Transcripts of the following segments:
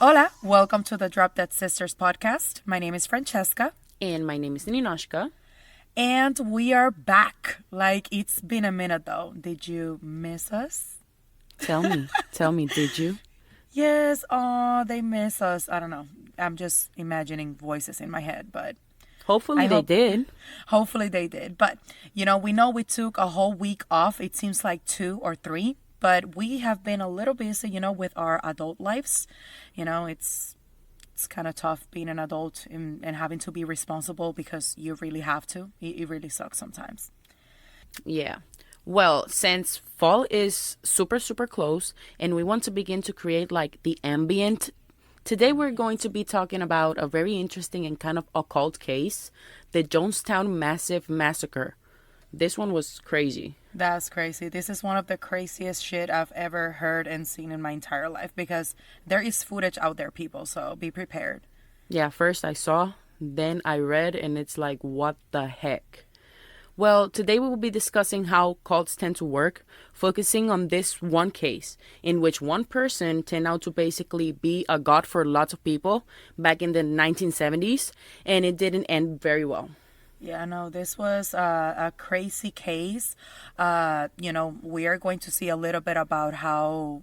Hola, welcome to the Drop Dead Sisters podcast. My name is Francesca. And my name is Ninoshka. And we are back. Like, it's been a minute though. Did you miss us? Tell me, did you? Yes, they miss us. I don't know. I'm just imagining voices in my head, but Hopefully they did. hopefully they did. But, we know we took a whole week off. It seems like 2 or 3, but we have been a little busy, with our adult lives. It's kind of tough being an adult and having to be responsible because you really have to. It really sucks sometimes. Yeah. Well, since fall is super, super close and we want to begin to create like the ambient, today we're going to be talking about a very interesting and kind of occult case, the Jonestown Massacre. This one was crazy. That's crazy. This is one of the craziest shit I've ever heard and seen in my entire life because there is footage out there, people, so be prepared. Yeah, first I saw, then I read, and it's like, what the heck? Well, today we will be discussing how cults tend to work, focusing on this one case in which one person turned out to basically be a god for lots of people back in the 1970s, and it didn't end very well. Yeah, no, this was a crazy case. We are going to see a little bit about how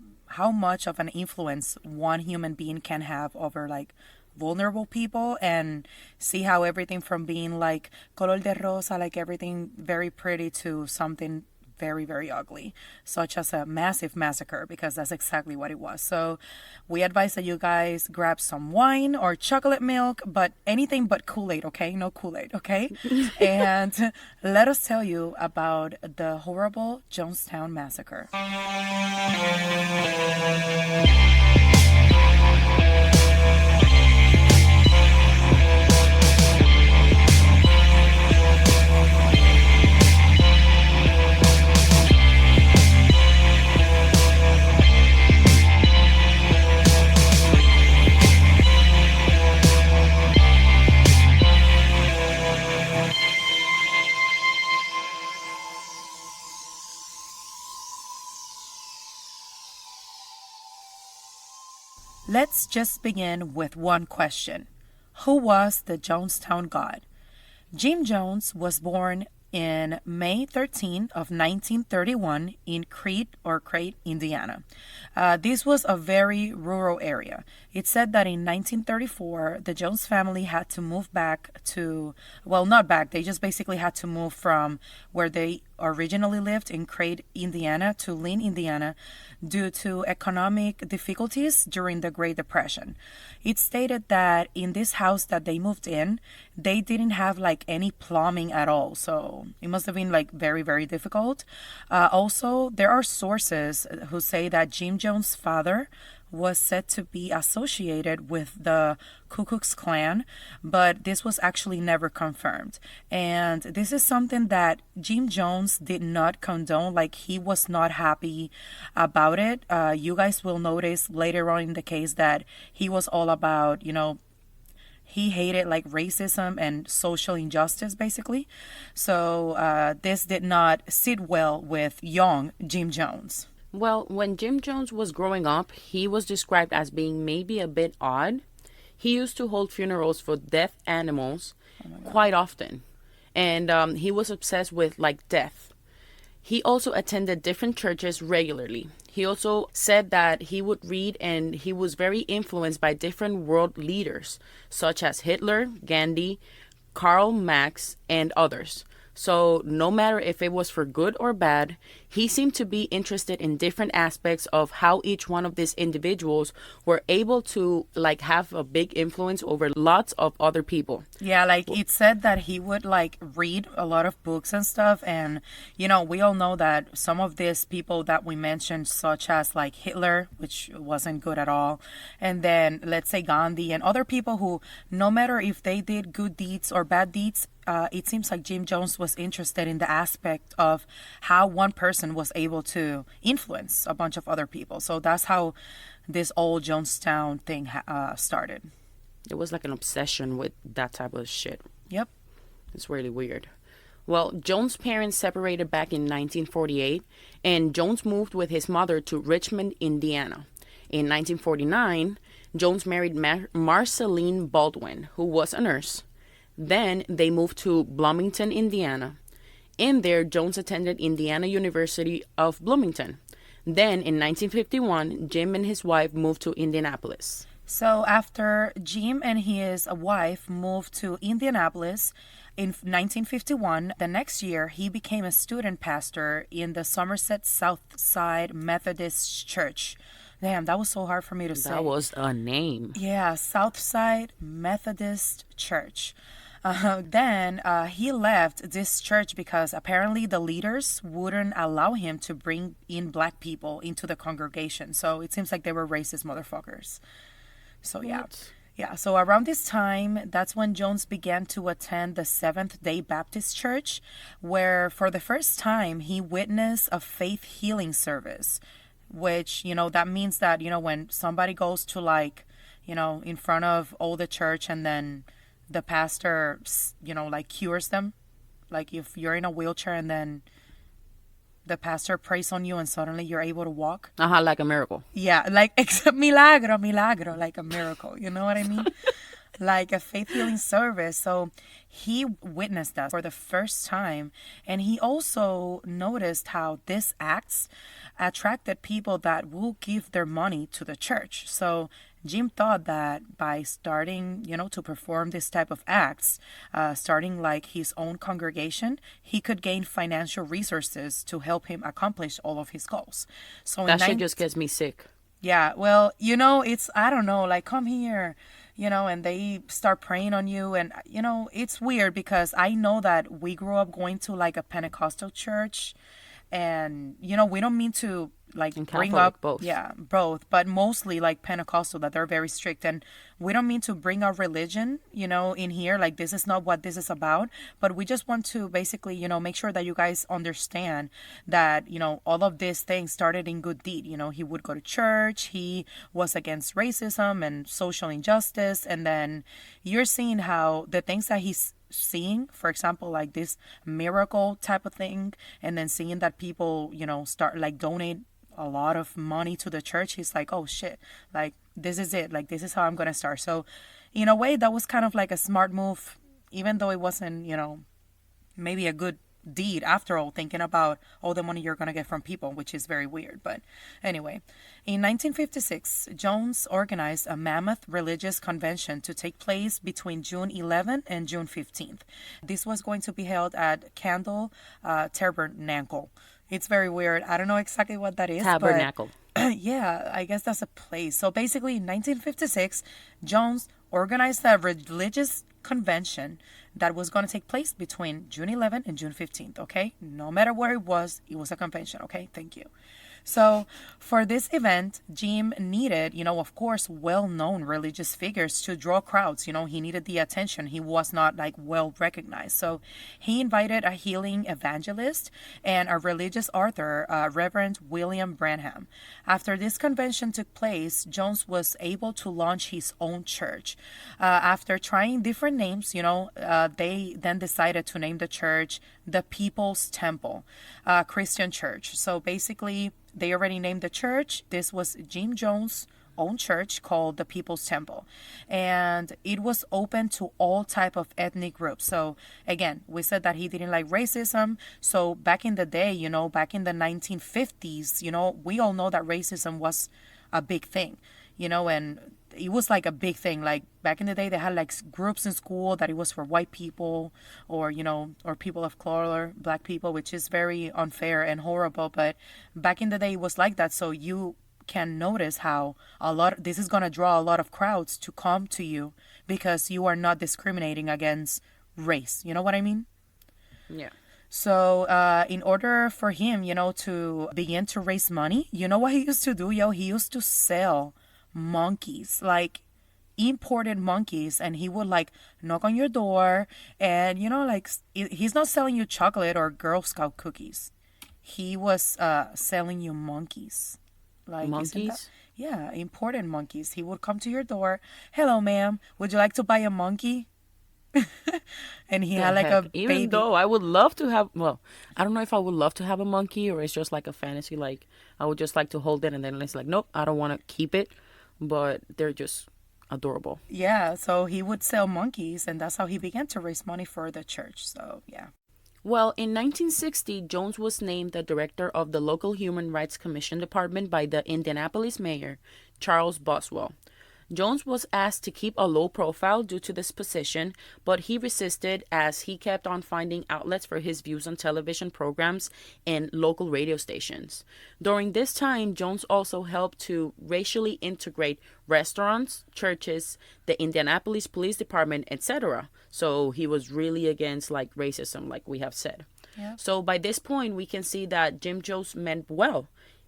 much of an influence one human being can have over like vulnerable people, and see how everything from being like color de rosa, like everything very pretty, to something very, very ugly, such as a massive massacre, because that's exactly what it was. So we advise that you guys grab some wine or chocolate milk, but anything but Kool-Aid, okay? No Kool-Aid, okay? And let us tell you about the horrible Jonestown Massacre. Let's just begin with one question. Who was the Jonestown God? Jim Jones was born in May 13 of 1931 in Crete, Indiana. This was a very rural area. It's said that in 1934, the Jones family had to move back to, well, not back, they just basically had to move from where they originally lived in Crete, Indiana, to Lynn, Indiana, due to economic difficulties during the Great Depression. It stated that in this house that they moved in, they didn't have like any plumbing at all. So it must have been like very, very difficult. Also, there are sources who say that Jim Jones' father was said to be associated with the Ku Klux Klan, but this was actually never confirmed. And this is something that Jim Jones did not condone, like he was not happy about it. You guys will notice later on in the case that he was all about, he hated like racism and social injustice, basically. So this did not sit well with young Jim Jones. Well, when Jim Jones was growing up, he was described as being maybe a bit odd. He used to hold funerals for deaf animals quite often. And he was obsessed with like death. He also attended different churches regularly. He also said that he would read, and he was very influenced by different world leaders, such as Hitler, Gandhi, Karl Marx, and others. So no matter if it was for good or bad, he seemed to be interested in different aspects of how each one of these individuals were able to like have a big influence over lots of other people. Yeah, like it said that he would like read a lot of books and stuff. And, we all know that some of these people that we mentioned, such as like Hitler, which wasn't good at all, and then let's say Gandhi and other people who, no matter if they did good deeds or bad deeds, it seems like Jim Jones was interested in the aspect of how one person was able to influence a bunch of other people. So that's how this old Jonestown thing started. It was like an obsession with that type of shit. Yep. It's really weird. Well, Jones' parents separated back in 1948, and Jones moved with his mother to Richmond, Indiana. In 1949, Jones married Marceline Baldwin, who was a nurse. Then they moved to Bloomington, Indiana. In there, Jones attended Indiana University of Bloomington. Then, in 1951, Jim and his wife moved to Indianapolis. So after Jim and his wife moved to Indianapolis in 1951, the next year he became a student pastor in the Somerset Southside Methodist Church. Damn, that was so hard for me to say. That was a name. Yeah, Southside Methodist Church. Then he left this church because apparently the leaders wouldn't allow him to bring in black people into the congregation. So it seems like they were racist motherfuckers. So yeah. What? Yeah, so around this time, that's when Jones began to attend the Seventh-day Baptist Church, where for the first time he witnessed a faith healing service, which, that means that, when somebody goes to like, in front of all the church and then the pastor, like cures them. Like if you're in a wheelchair and then the pastor prays on you and suddenly you're able to walk. Like a miracle. Yeah, like milagro, like a miracle. You know what I mean? Like a faith healing service. So he witnessed that for the first time. And he also noticed how these acts attracted people that will give their money to the church. So Jim thought that by starting, to perform this type of acts, starting like his own congregation, he could gain financial resources to help him accomplish all of his goals. So that shit just gets me sick. Yeah, well, it's, I don't know, like, come here, and they start praying on you. And, it's weird because I know that we grew up going to like a Pentecostal church. And, we don't mean to like bring up both. Yeah, both, but mostly like Pentecostal, that they're very strict. And we don't mean to bring our religion, in here. Like, this is not what this is about. But we just want to basically, make sure that you guys understand that, all of these things started in good deed. He would go to church. He was against racism and social injustice. And then you're seeing how the things that he's seeing, for example, like this miracle type of thing, and then seeing that people, start like donate a lot of money to the church, he's like, oh shit, like this is it, like this is how I'm gonna start. So in a way that was kind of like a smart move, even though it wasn't, maybe a good deed after all, thinking about all the money you're gonna get from people, which is very weird. But anyway, in 1956, Jones organized a mammoth religious convention to take place between June 11th and June 15th. This was going to be held at Candle Tabernacle. It's very weird. I don't know exactly what that is. Tabernacle. But yeah, I guess that's a place. So basically, in 1956, Jones organized a religious convention that was going to take place between June 11th and June 15th, okay? No matter where it was a convention, okay? Thank you. So for this event, Jim needed, of course, well-known religious figures to draw crowds. He needed the attention. He was not like well recognized. So he invited a healing evangelist and a religious author, Reverend William Branham. After this convention took place, Jones was able to launch his own church. After trying different names, they then decided to name the church the People's Temple Christian Church. So basically, they already named the church. This was Jim Jones' own church called the People's Temple. And it was open to all type of ethnic groups. So again, we said that he didn't like racism. So back in the day, back in the 1950s, we all know that racism was a big thing, and it was like a big thing. Like back in the day, they had like groups in school that it was for white people or, or people of color, black people, which is very unfair and horrible. But back in the day, it was like that. So you can notice how this is going to draw a lot of crowds to come to you because you are not discriminating against race. You know what I mean? Yeah. So in order for him, to begin to raise money, you know what he used to do, He used to sell monkeys, like imported monkeys, and he would like knock on your door and like he's not selling you chocolate or Girl Scout cookies. He was selling you monkeys. Like monkeys? Yeah, imported monkeys. He would come to your door. Hello, ma'am. Would you like to buy a monkey? And he had like a even baby. Though I would love to have, I don't know if I would love to have a monkey or it's just like a fantasy. Like I would just like to hold it and then it's like, nope, I don't want to keep it. but they're just adorable. Yeah, so he would sell monkeys, and that's how he began to raise money for the church. So, yeah. Well, in 1960, Jones was named the director of the local Human Rights Commission department by the Indianapolis mayor, Charles Boswell. Jones was asked to keep a low profile due to this position, but he resisted as he kept on finding outlets for his views on television programs and local radio stations. During this time, Jones also helped to racially integrate restaurants, churches, the Indianapolis Police Department, etc. So he was really against like racism, like we have said. Yeah. So by this point, we can see that Jim Jones meant well.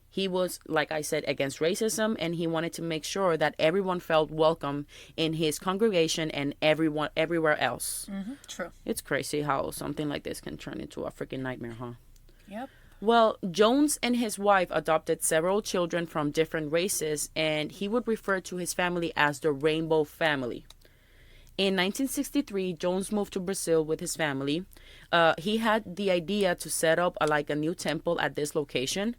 He was, like I said, against racism, and he wanted to make sure that everyone felt welcome in his congregation and everyone everywhere else. True. It's crazy how something like this can turn into a freaking nightmare, huh? Yep. Well, Jones and his wife adopted several children from different races, and he would refer to his family as the Rainbow Family. In 1963, Jones moved to Brazil with his family. He had the idea to set up a new temple at this location.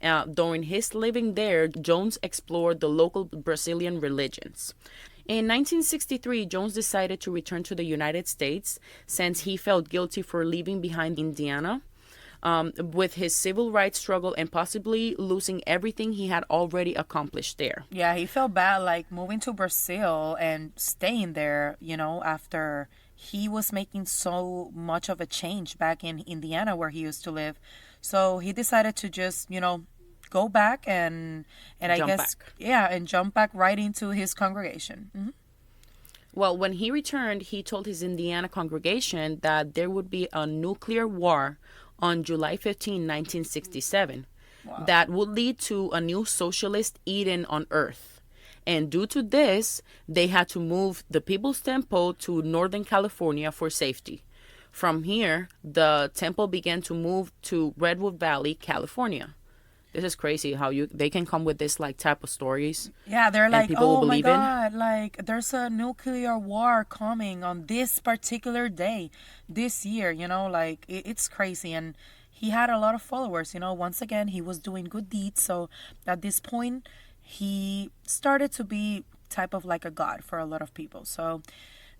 During his living there, Jones explored the local Brazilian religions. In 1963, Jones decided to return to the United States since he felt guilty for leaving behind Indiana. With his civil rights struggle and possibly losing everything he had already accomplished there. Yeah, he felt bad like moving to Brazil and staying there, after he was making so much of a change back in Indiana where he used to live. So he decided to just, go back and jump back right into his congregation. Mm-hmm. Well, when he returned, he told his Indiana congregation that there would be a nuclear war on July 15, 1967, wow, that would lead to a new socialist Eden on Earth. And due to this, they had to move the People's Temple to Northern California for safety. From here, the temple began to move to Redwood Valley, California. This is crazy how they can come with this type of stories. Yeah, they're like, oh my God, there's a nuclear war coming on this particular day this year, it's crazy. And he had a lot of followers, once again, he was doing good deeds. So at this point, he started to be type of like a god for a lot of people. So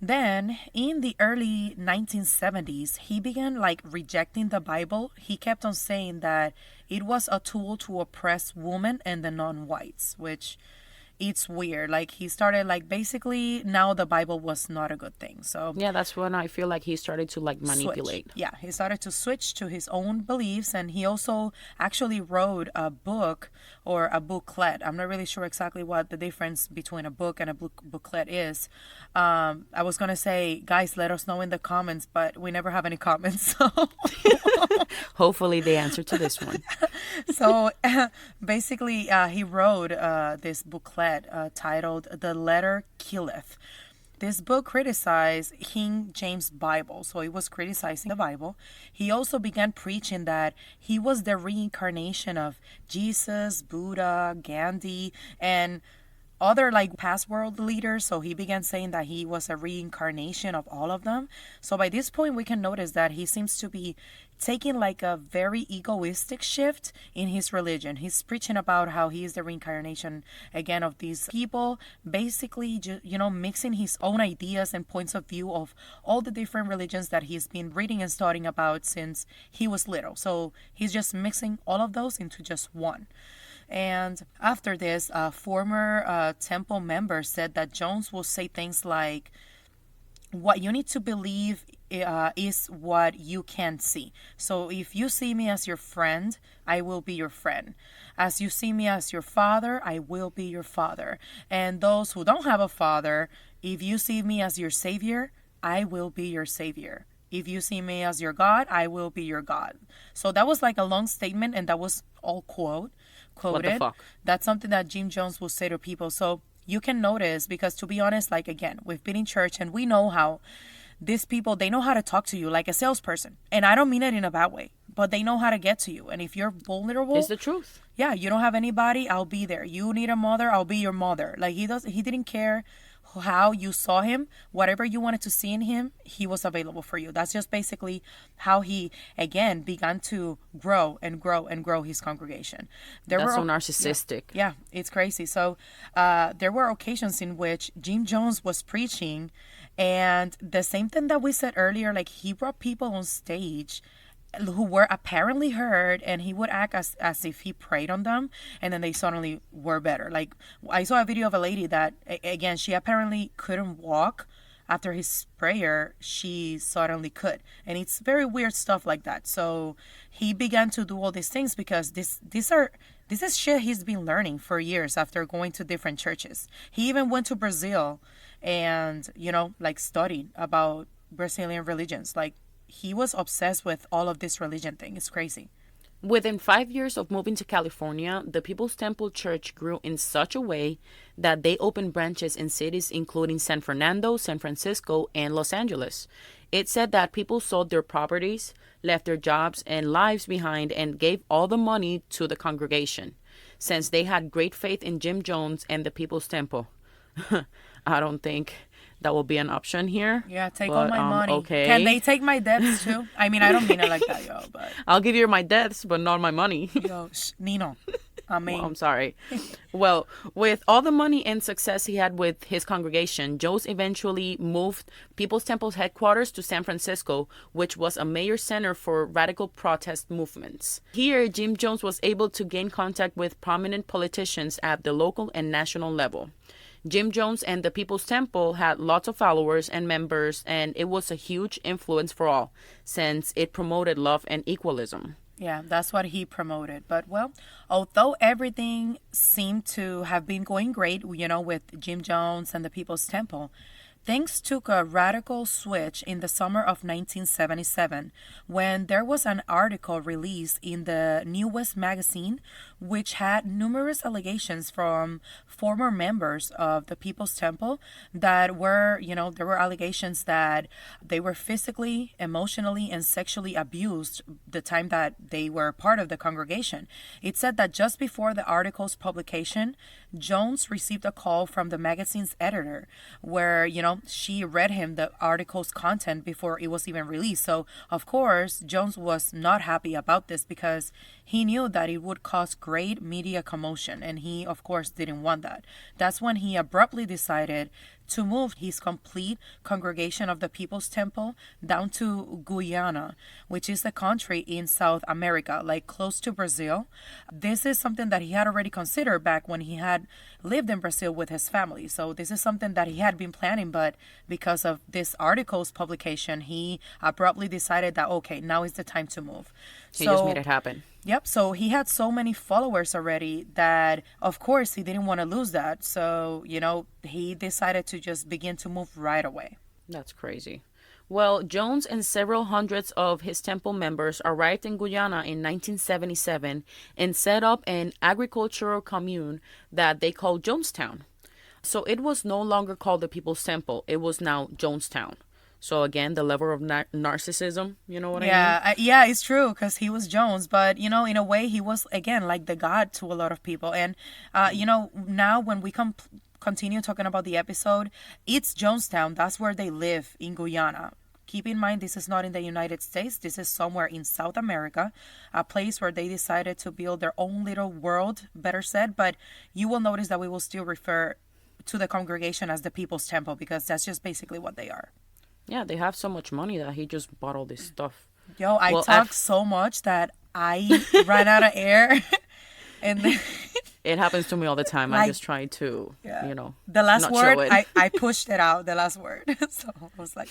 then in the early 1970s, he began rejecting the Bible. He kept on saying that it was a tool to oppress women and the non-whites, which it's weird. He started basically now the Bible was not a good thing. So yeah, that's when I feel like he started to manipulate. Switch. Yeah, he started to switch to his own beliefs, and he also actually wrote a book or a booklet. I'm not really sure exactly what the difference between a book and a booklet is. I was gonna say, guys, let us know in the comments, but we never have any comments. So hopefully they answer to this one. So basically, he wrote this booklet titled "The Letter Killeth." This book criticized King James Bible, so he was criticizing the Bible. He also began preaching that he was the reincarnation of Jesus, Buddha, Gandhi, and other past world leaders. So he began saying that he was a reincarnation of all of them. So by this point, we can notice that he seems to be taking a very egoistic shift in his religion. He's preaching about how he is the reincarnation again of these people, basically mixing his own ideas and points of view of all the different religions that he's been reading and studying about since he was little. So he's just mixing all of those into just one. And after this, a former temple member said that Jones will say things like, what you need to believe is what you can see. So if you see me as your friend, I will be your friend. As you see me as your father, I will be your father. And those who don't have a father, if you see me as your savior, I will be your savior. If you see me as your God, I will be your God. So that was a long statement, and that was all quoted. What the fuck? That's something that Jim Jones will say to people. So you can notice, because to be honest, again, we've been in church and we know how these people, they know how to talk to you like a salesperson. And I don't mean it in a bad way, but they know how to get to you. And if you're vulnerable, it's the truth. Yeah, you don't have anybody, I'll be there. You need a mother, I'll be your mother. He didn't care how you saw him, whatever you wanted to see in him, he was available for you. That's just basically how he, again, began to grow and grow and grow his congregation. That's so narcissistic. Yeah, it's crazy. So there were occasions in which Jim Jones was preaching, and the same thing that we said earlier, like he brought people on stage who were apparently hurt, and he would act as if he prayed on them, and then they suddenly were better. Like I saw a video of a lady that again, she apparently couldn't walk. After his prayer, she suddenly could, and it's very weird stuff like that. So he began to do all these things because this is shit he's been learning for years after going to different churches. He even went to Brazil and, like studied about Brazilian religions. Like he was obsessed with all of this religion thing. It's crazy. Within 5 years of moving to California, the People's Temple Church grew in such a way that they opened branches in cities including San Fernando, San Francisco, and Los Angeles. It said that people sold their properties, left their jobs and lives behind, and gave all the money to the congregation, since they had great faith in Jim Jones and the People's Temple. I don't think that will be an option here. Yeah, take all my money. Okay. Can they take my debts too? I mean, I don't mean it like that, yo, but I'll give you my debts, but not my money. yo, Nino. I mean, Well, I'm sorry. Well, with all the money and success he had with his congregation, Jones eventually moved People's Temple's headquarters to San Francisco, which was a major center for radical protest movements. Here, Jim Jones was able to gain contact with prominent politicians at the local and national level. Jim Jones and the People's Temple had lots of followers and members, and it was a huge influence for all, since it promoted love and equalism. yeah, that's what he promoted. But, well, although everything seemed to have been going great, with Jim Jones and the People's Temple, things took a radical switch in the summer of 1977 when there was an article released in the New West magazine which had numerous allegations from former members of the People's Temple that were, there were allegations that they were physically, emotionally, and sexually abused the time that they were part of the congregation. It said that just before the article's publication, Jones received a call from the magazine's editor where, she read him the article's content before it was even released. So, of course, Jones was not happy about this because he knew that it would cause great media commotion, and he, of course, didn't want that. That's when he abruptly decided to move his complete congregation of the People's Temple down to Guyana, which is a country in South America, like close to Brazil. This is something that he had already considered back when he had lived in Brazil with his family. So this is something that he had been planning, but because of this article's publication, he abruptly decided that, okay, now is the time to move. He just made it happen. Yep. So he had so many followers already that, of course, he didn't want to lose that. So, he decided to just begin to move right away. That's crazy. Well, Jones and several hundreds of his temple members arrived in Guyana in 1977 and set up an agricultural commune that they called Jonestown. So it was no longer called the People's Temple. It was now Jonestown. So again, the level of narcissism, you know what I mean? Yeah, it's true because he was Jones, but in a way he was again like the God to a lot of people. And now when we continue talking about the episode, it's Jonestown. That's where they live in Guyana. Keep in mind, this is not in the United States. This is somewhere in South America, a place where they decided to build their own little world, better said. But you will notice that we will still refer to the congregation as the People's Temple because that's just basically what they are. Yeah, they have so much money that he just bought all this stuff. Yo, I talk so much that I ran out of air. And then, it happens to me all the time. I just try to, the last not word, show it. I pushed it out, the last word. So I was like,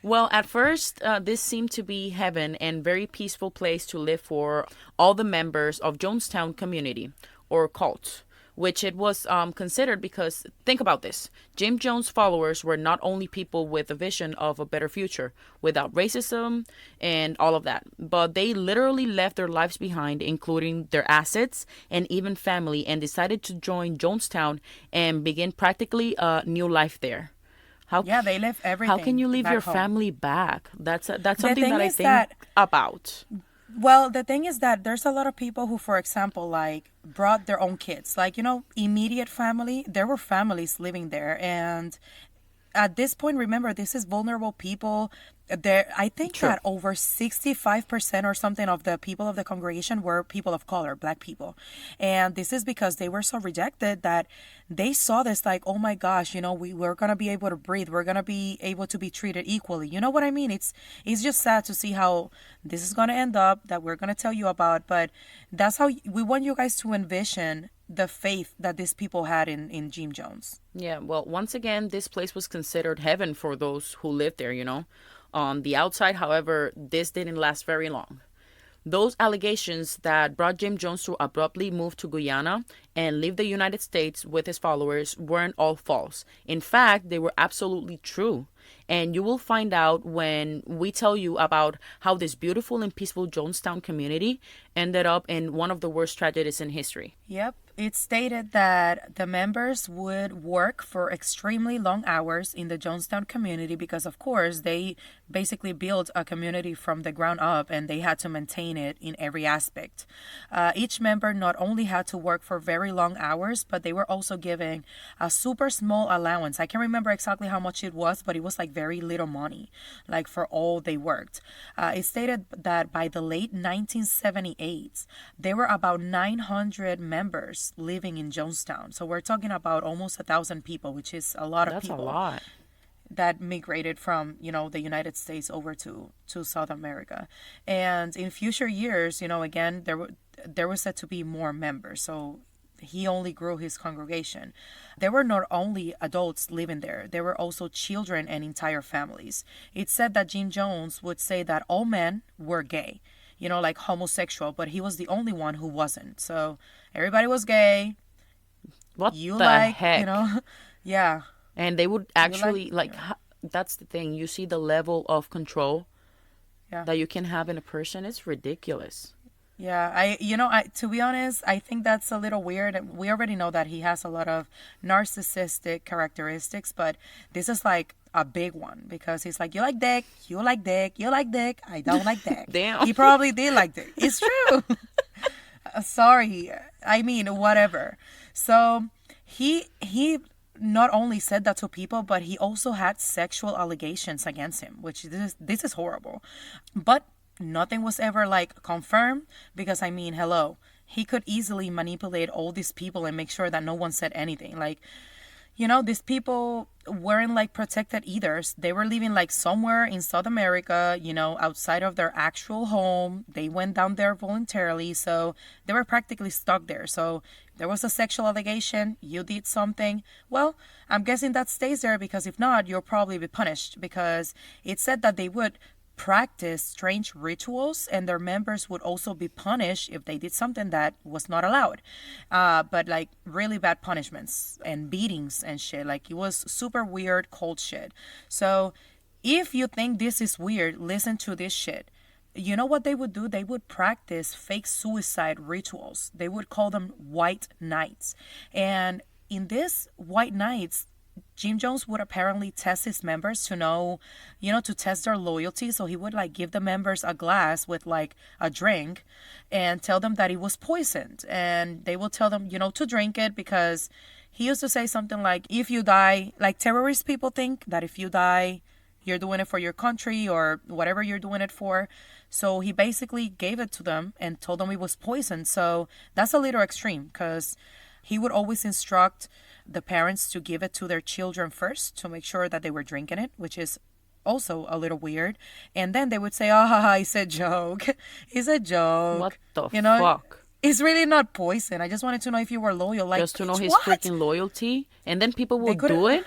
Well, at first, this seemed to be heaven and very peaceful place to live for all the members of Jonestown community or cult, which it was considered because, think about this, Jim Jones' followers were not only people with a vision of a better future without racism and all of that, but they literally left their lives behind, including their assets and even family, and decided to join Jonestown and begin practically a new life there. They left everything. How can you leave your home. family back? That's something that I think about. Well, the thing is that there's a lot of people who, for example, like brought their own kids, like, immediate family. There were families living there. And at this point, remember, this is vulnerable people. There, I think True. that over 65% or something of the people of the congregation were people of color, black people. And this is because they were so rejected that they saw this like, oh my gosh, we're going to be able to breathe. We're going to be able to be treated equally. You know what I mean? It's just sad to see how this is going to end up, that we're going to tell you about. But that's how we want you guys to envision the faith that these people had in Jim Jones. Yeah, well, once again, this place was considered heaven for those who lived there, On the outside, however, this didn't last very long. Those allegations that brought Jim Jones to abruptly move to Guyana and leave the United States with his followers weren't all false. In fact, they were absolutely true. And you will find out when we tell you about how this beautiful and peaceful Jonestown community ended up in one of the worst tragedies in history. Yep. It stated that the members would work for extremely long hours in the Jonestown community because, of course, they basically built a community from the ground up and they had to maintain it in every aspect. Each member not only had to work for very long hours, but they were also given a super small allowance. I can't remember exactly how much it was, but it was like very little money, like for all they worked. It stated that by the late 1978, there were about 900 members living in Jonestown. So we're talking about almost 1,000 people, which is a lot of That's a people lot. that migrated from, the United States over to South America. And in future years, again, there was said to be more members. So he only grew his congregation. There were not only adults living there were also children and entire families. It said that Jim Jones would say that all men were gay, like homosexual, but he was the only one who wasn't. So everybody was gay. What You the like, heck? Yeah. And they would You like, actually, that's the thing. You see the level of control yeah. that you can have in a person. It's ridiculous. Yeah, I to be honest, I think that's a little weird. We already know that he has a lot of narcissistic characteristics, but this is like a big one because he's like, you like dick, you like dick, you like dick, I don't like dick. Damn. He probably did like dick. It's true. Sorry. I mean, whatever. So he not only said that to people, but he also had sexual allegations against him, which this is horrible. But nothing was ever like confirmed because I mean, hello, he could easily manipulate all these people and make sure that no one said anything. Like, these people weren't like protected either. They were living like somewhere in South America, outside of their actual home. They went down there voluntarily, so they were practically stuck there. So there was a sexual allegation, you did something. Well, I'm guessing that stays there because if not, you'll probably be punished because it said that they would practice strange rituals and their members would also be punished if they did something that was not allowed, but like really bad punishments and beatings and shit. Like it was super weird, cold shit. So if you think this is weird, listen to this shit. You know what they would do? They would practice fake suicide rituals. They would call them white nights. And in this white nights, Jim Jones would apparently test his members to know, to test their loyalty. So he would like give the members a glass with like a drink and tell them that it was poisoned. And they will tell them, to drink it because he used to say something like, if you die, like terrorist people think that if you die, you're doing it for your country or whatever you're doing it for. So he basically gave it to them and told them it was poison. So that's a little extreme because he would always instruct the parents to give it to their children first to make sure that they were drinking it, which is also a little weird. And then they would say, oh, it's a joke. It's a joke. What the fuck? It's really not poison. I just wanted to know if you were loyal. Like, just to know his what? freaking loyalty. And then people would do it?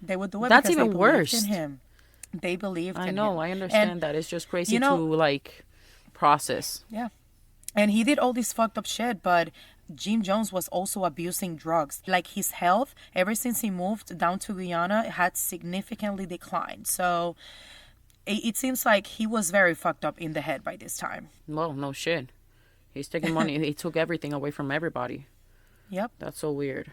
They would do it That's because even they worse. believed in him. They believed in him. I know, I understand And, that. It's just crazy to like process. Yeah. And he did all this fucked up shit, but Jim Jones was also abusing drugs. Like his health, ever since he moved down to Guyana, had significantly declined. So it seems like he was very fucked up in the head by this time. Well, no shit. He's taking money. He took everything away from everybody. Yep. That's so weird.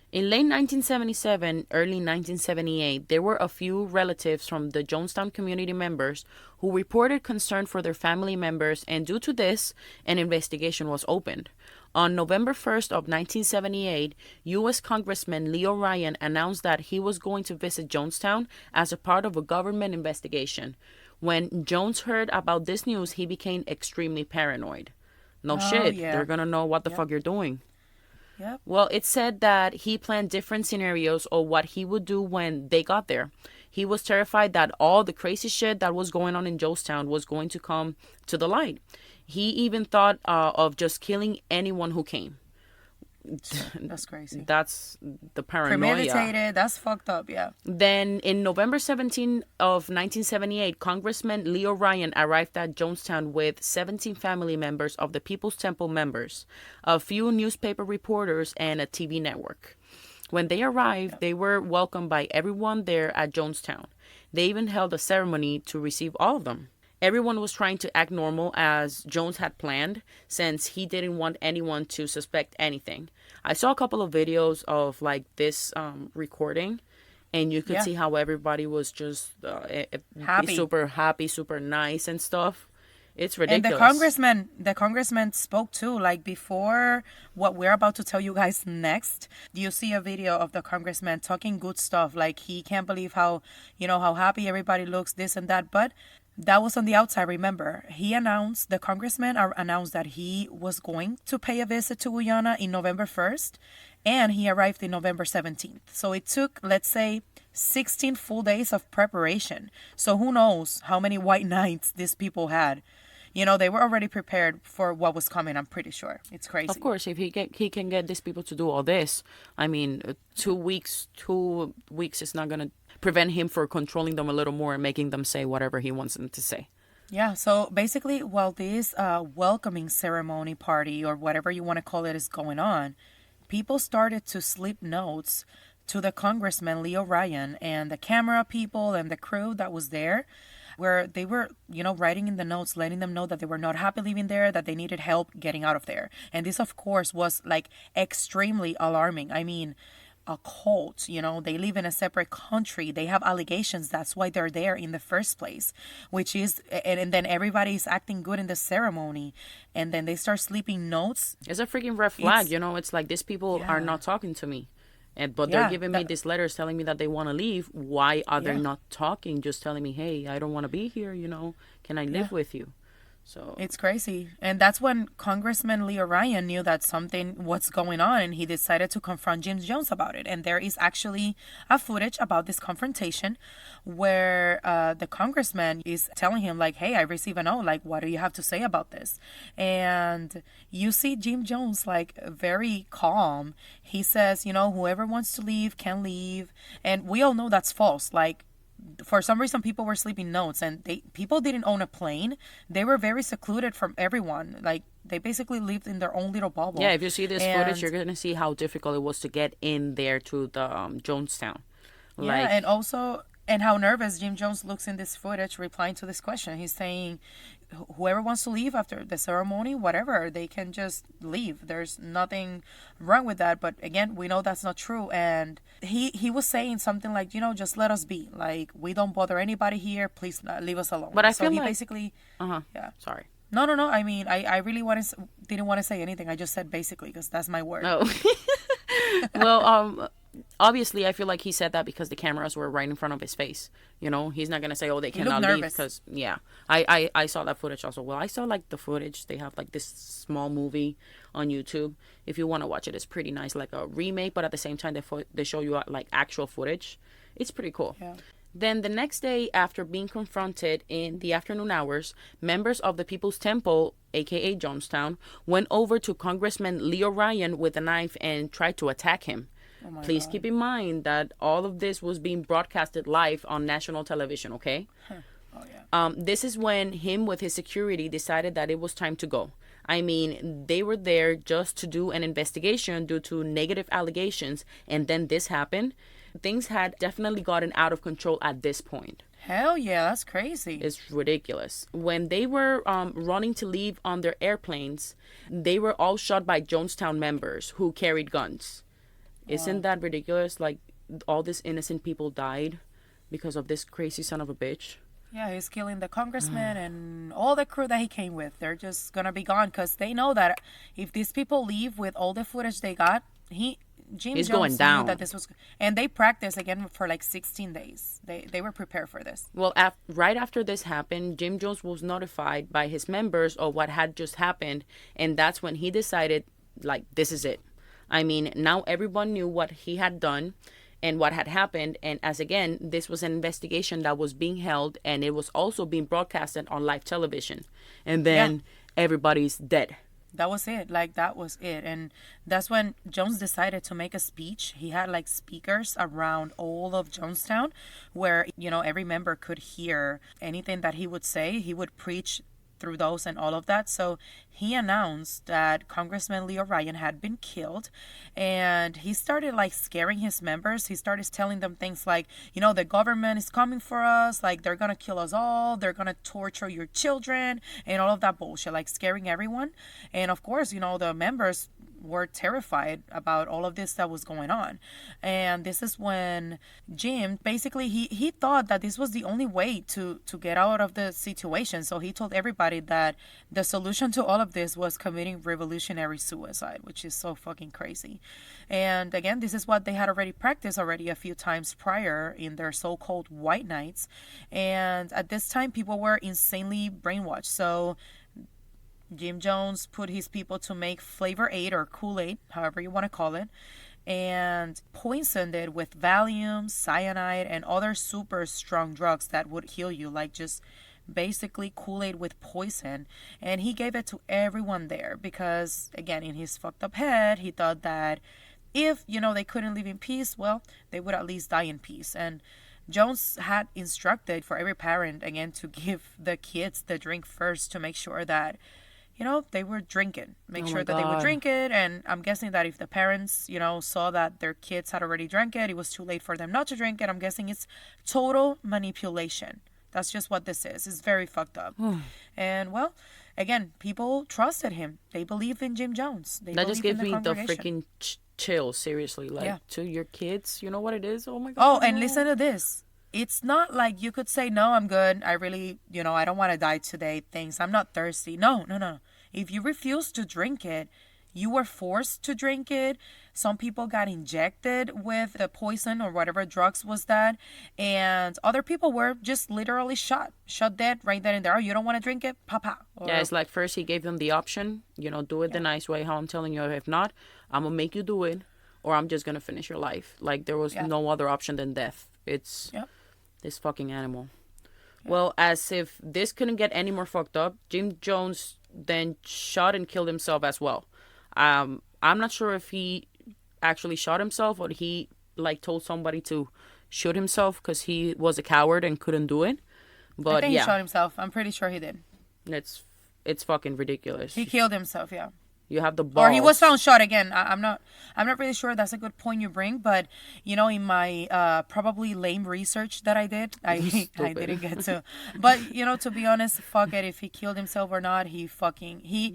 In late 1977, early 1978, there were a few relatives from the Jonestown community members who reported concern for their family members, and due to this, an investigation was opened. On November 1st of 1978, U.S. Congressman Leo Ryan announced that he was going to visit Jonestown as a part of a government investigation. When Jones heard about this news, he became extremely paranoid. No shit, yeah. they're gonna know what the fuck you're doing. Yep. Well, it said that he planned different scenarios of what he would do when they got there. He was terrified that all the crazy shit that was going on in Jonestown was going to come to the light. He even thought of just killing anyone who came. That's crazy. That's the paranoia. Premeditated. That's fucked up, yeah. Then, in November 17 of 1978, Congressman Leo Ryan arrived at Jonestown with 17 family members of the People's Temple members, a few newspaper reporters, and a TV network. When they arrived, they were welcomed by everyone there at Jonestown. They even held a ceremony to receive all of them. Everyone was trying to act normal as Jones had planned, since he didn't want anyone to suspect anything. I saw a couple of videos of like this recording, and you could see how everybody was just happy. Super happy, super nice and stuff. It's ridiculous. And the congressman spoke too. Like before what we're about to tell you guys next, you see a video of the congressman talking good stuff. Like he can't believe how happy everybody looks, this and that. But that was on the outside, remember. The congressman announced that he was going to pay a visit to Guyana in November 1st, and he arrived in November 17th. So it took, let's say, 16 full days of preparation. So who knows how many white nights these people had. They were already prepared for what was coming, I'm pretty sure. It's crazy. Of course, if he can get these people to do all this, I mean, 2 weeks is not going to prevent him from controlling them a little more and making them say whatever he wants them to say. Yeah, so basically, while this welcoming ceremony party, or whatever you want to call it, is going on, people started to slip notes to the congressman, Leo Ryan, and the camera people and the crew that was there, where they were, writing in the notes, letting them know that they were not happy living there, that they needed help getting out of there. And this, of course, was like extremely alarming. I mean, a cult, they live in a separate country. They have allegations. That's why they're there in the first place, which is, and then everybody's acting good in the ceremony. And then they start sleeping notes. It's a freaking red flag, It's like these people are not talking to me. But they're giving me these letters telling me that they want to leave. Why are they not talking? Just telling me, hey, I don't want to be here, Can I live with you? So it's crazy. And that's when Congressman Leo Ryan knew that something was going on, and he decided to confront Jim Jones about it. And there is actually a footage about this confrontation where the congressman is telling him, like, hey, I received a note. Like, what do you have to say about this? And you see Jim Jones, like, very calm. He says, whoever wants to leave can leave. And we all know that's false. Like, for some reason, people were sleeping notes, and people didn't own a plane. They were very secluded from everyone. Like, they basically lived in their own little bubble. Yeah, if you see this footage, you're going to see how difficult it was to get in there to the Jonestown. And how nervous Jim Jones looks in this footage replying to this question. He's saying, whoever wants to leave after the ceremony, whatever, they can just leave. There's nothing wrong with that. But again, we know that's not true. And he was saying something like, just let us be. Like, we don't bother anybody here. Please leave us alone. But I feel he like... basically... Yeah. Sorry. No. I mean, I really didn't want to say anything. I just said basically because that's my word. Oh. Well, obviously, I feel like he said that because the cameras were right in front of his face. He's not going to say, oh, they cannot leave. Because, I saw that footage also. Well, I saw, like, the footage. They have, like, this small movie on YouTube. If you want to watch it, it's pretty nice. Like a remake, but at the same time, they show you, like, actual footage. It's pretty cool. Yeah. Then the next day, after being confronted in the afternoon hours, members of the People's Temple, aka Jonestown, went over to Congressman Leo Ryan with a knife and tried to attack him. Please keep in mind that all of this was being broadcasted live on national television, okay? Oh, yeah. This is when him with his security decided that it was time to go. I mean, they were there just to do an investigation due to negative allegations, and then this happened. Things had definitely gotten out of control at this point. Hell yeah, that's crazy. It's ridiculous. When they were running to leave on their airplanes, they were all shot by Jonestown members who carried guns. Isn't that ridiculous? Like, all these innocent people died because of this crazy son of a bitch. Yeah, he's killing the congressman and all the crew that he came with. They're just gonna be gone because they know that if these people leave with all the footage they got, Jim He's Jones going knew down. that this was, and they practiced again for like 16 days. They were prepared for this. Well, right after this happened, Jim Jones was notified by his members of what had just happened, and that's when he decided, like, this is it. I mean, now everyone knew what he had done and what had happened, and as again, this was an investigation that was being held, and it was also being broadcasted on live television, and then everybody's dead. That was it. Like, that was it. And that's when Jones decided to make a speech. He had like speakers around all of Jonestown where, every member could hear anything that he would say. He would preach through those and all of that. So he announced that Congressman Leo Ryan had been killed, and he started like scaring his members. He started telling them things like, the government is coming for us, like they're gonna kill us all, they're gonna torture your children, and all of that bullshit, like scaring everyone. And of course, the members were terrified about all of this that was going on. And this is when Jim, basically, he thought that this was the only way to get out of the situation. So he told everybody that the solution to all of this was committing revolutionary suicide, which is so fucking crazy. And again, this is what they had already practiced a few times prior in their so-called white nights. And at this time, people were insanely brainwashed. So Jim Jones put his people to make Flavor Aid or Kool-Aid, however you want to call it, and poisoned it with Valium, cyanide, and other super strong drugs that would heal you, like just basically Kool-Aid with poison. And he gave it to everyone there because, again, in his fucked up head, he thought that if, they couldn't live in peace, well, they would at least die in peace. And Jones had instructed for every parent, again, to give the kids the drink first to make sure that they were drinking. Make sure that they would drink it. And I'm guessing that if the parents, saw that their kids had already drank it was too late for them not to drink it. I'm guessing it's total manipulation. That's just what this is. It's very fucked up. And, well, again, people trusted him. They believed in Jim Jones. That just gives me the freaking chill, seriously. Like, to your kids, you know what it is? Oh, my God. Oh, and listen to this. It's not like you could say, no, I'm good. I really, I don't want to die today. Thanks. I'm not thirsty. No. If you refuse to drink it, you were forced to drink it. Some people got injected with the poison or whatever drugs was that. And other people were just literally shot dead right then and there. Oh, you don't want to drink it? Papa. Yeah, it's like first he gave them the option, do it the nice way, how I'm telling you. If not, I'm going to make you do it, or I'm just going to finish your life. Like, there was no other option than death. It's this fucking animal. Well, as if this couldn't get any more fucked up, Jim Jones then shot and killed himself as well. I'm not sure if he actually shot himself or he told somebody to shoot himself because he was a coward and couldn't do it. But I think he shot himself. I'm pretty sure he did. It's fucking ridiculous. He killed himself, yeah. You have the balls. Or he was found shot again. I'm not really sure. That's a good point you bring. But, in my probably lame research that I did, I didn't get to. But, to be honest, fuck it. If he killed himself or not,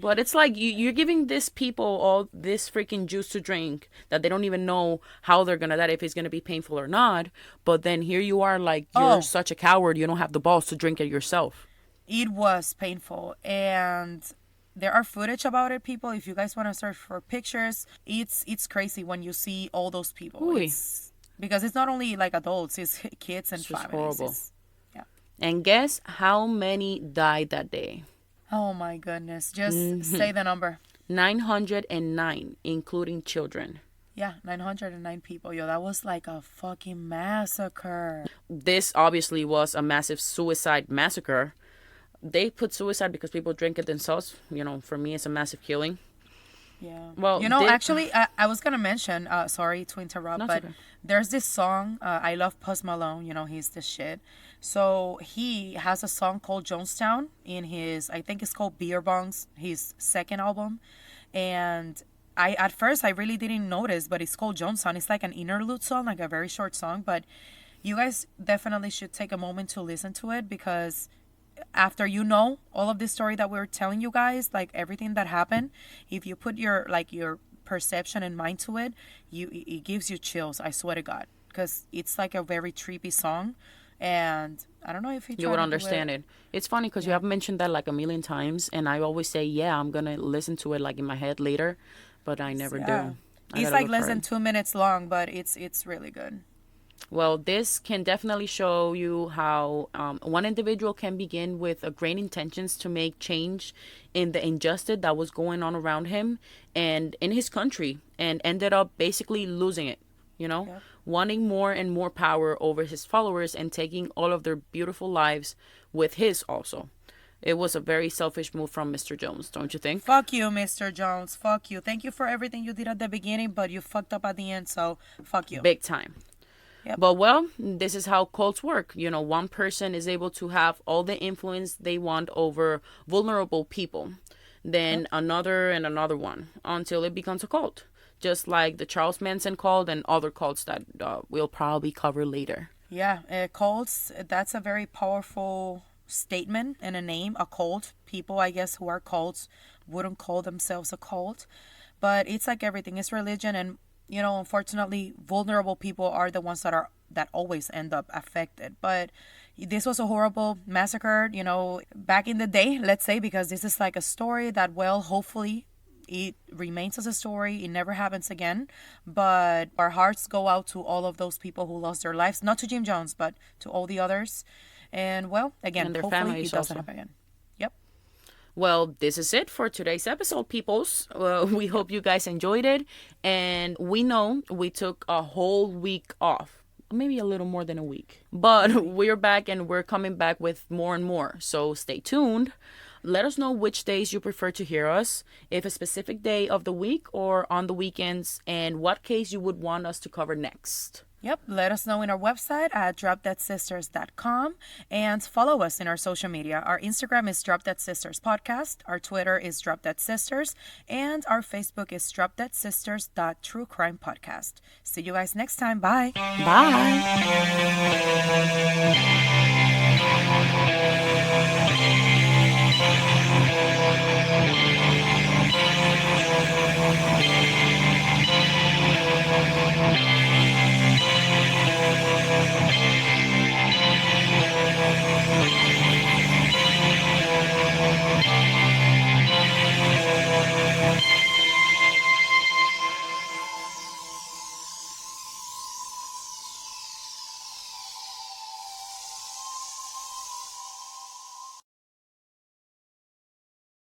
But it's like you're giving these people all this freaking juice to drink that they don't even know how they're going to die, if it's going to be painful or not. But then here you are like, you're such a coward. You don't have the balls to drink it yourself. It was painful. And there are footage about it, people. If you guys want to search for pictures, it's crazy when you see all those people. Because it's not only like adults, it's kids and families. Horrible. And guess how many died that day? Oh my goodness. Just say the number. 909, including children. Yeah, 909 people. Yo, that was like a fucking massacre. This obviously was a massive suicide massacre. They put suicide because people drink it themselves. For me, it's a massive killing. Yeah. Well, actually, I was going to mention, sorry to interrupt, but okay. There's this song, I love Post Malone. He's the shit. So he has a song called Jonestown in his, I think it's called Beer Bongs, his second album. And at first, I really didn't notice, but it's called Jonestown. It's like an interlude song, like a very short song. But you guys definitely should take a moment to listen to it because after you know all of this story that we're telling you guys, like everything that happened, if you put your perception and mind to it, it gives you chills. I swear to God, because it's like a very trippy song, and I don't know if you would understand it. It's funny because you have mentioned that like a million times, and I always say, yeah, I'm gonna listen to it like in my head later, but I never do. It's like less than 2 minutes long, but it's really good. Well, this can definitely show you how one individual can begin with great intentions to make change in the injustice that was going on around him and in his country, and ended up basically losing it, wanting more and more power over his followers and taking all of their beautiful lives with his also. It was a very selfish move from Mr. Jones, don't you think? Fuck you, Mr. Jones. Fuck you. Thank you for everything you did at the beginning, but you fucked up at the end, so fuck you. Big time. Yep. But, well, this is how cults work. One person is able to have all the influence they want over vulnerable people. Then another and another one until it becomes a cult. Just like the Charles Manson cult and other cults that we'll probably cover later. Yeah, cults, that's a very powerful statement and a name, a cult. People, I guess, who are cults wouldn't call themselves a cult. But it's like everything. It's religion, and unfortunately, vulnerable people are the ones that always end up affected. But this was a horrible massacre, back in the day, let's say, because this is like a story that, well, hopefully it remains as a story. It never happens again. But our hearts go out to all of those people who lost their lives, not to Jim Jones, but to all the others. And, well, again, and their hopefully families it doesn't also happen again. Yep. Well, this is it for today's episode, peoples. We hope you guys enjoyed it. And we know we took a whole week off. Maybe a little more than a week. But we're back, and we're coming back with more and more. So stay tuned. Let us know which days you prefer to hear us, if a specific day of the week or on the weekends, and what case you would want us to cover next. Yep, let us know in our website at dropdeadsisters.com, and follow us in our social media. Our Instagram is Drop Dead Sisters Podcast, our Twitter is Drop Dead Sisters, and our Facebook is dropdeadsisters.truecrimepodcast. See you guys next time. Bye. Bye.